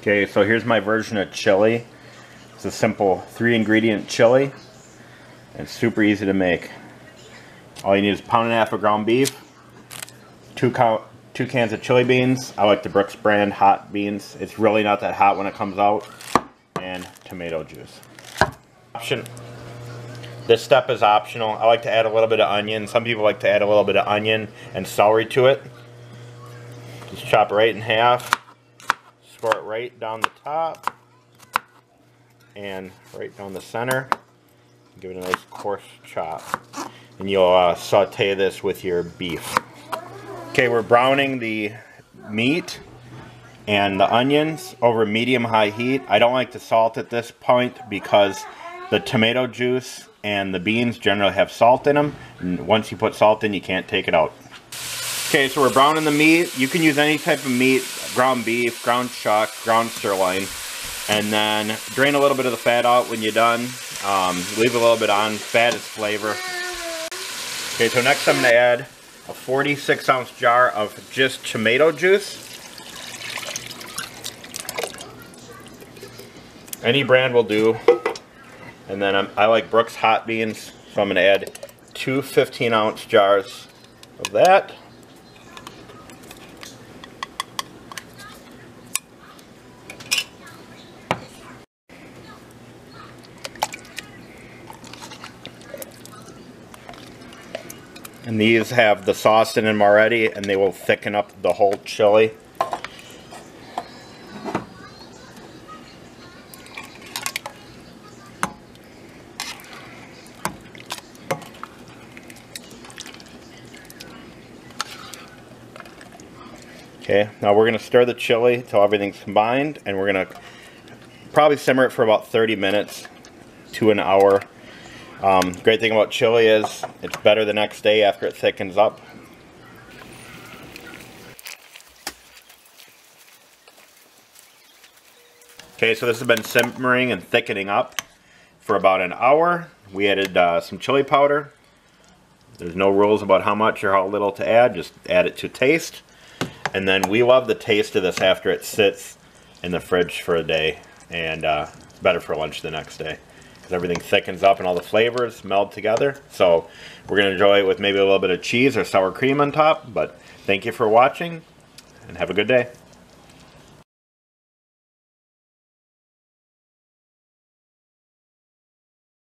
Okay, so here's my version of chili. It's a simple 3-ingredient chili. And it's super easy to make. All you need is a pound and a half of ground beef, two cans of chili beans. I like the Brooks brand hot beans. It's really not that hot when it comes out. And tomato juice. This step is optional. I like to add a little bit of onion. Some people like to add a little bit of onion and celery to it. Just chop it right in half. Score it right down the top and right down the center. Give it a nice coarse chop. And you'll saute this with your beef. Okay, we're browning the meat and the onions over medium-high heat. I don't like to salt at this point because the tomato juice and the beans generally have salt in them. And once you put salt in, you can't take it out. Okay, so we're browning the meat. You can use any type of meat, ground beef, ground chuck, ground sirloin. And then drain a little bit of the fat out when you're done. Leave a little bit on. Fat is flavor. Okay, so next I'm going to add a 46-ounce jar of just tomato juice. Any brand will do. And then I like Brooks hot beans, so I'm going to add 2 15-ounce jars of that. And these have the sauce in them already, and they will thicken up the whole chili. Okay, now we're going to stir the chili until everything's combined, and we're going to probably simmer it for about 30 minutes to an hour. Great thing about chili is it's better the next day after it thickens up. Okay, so this has been simmering and thickening up for about an hour. We added some chili powder. There's no rules about how much or how little to add, just add it to taste. And then we love the taste of this after it sits in the fridge for a day, and it's better for lunch the next day because everything thickens up and all the flavors meld together. So we're going to enjoy it with maybe a little bit of cheese or sour cream on top. But thank you for watching and have a good day.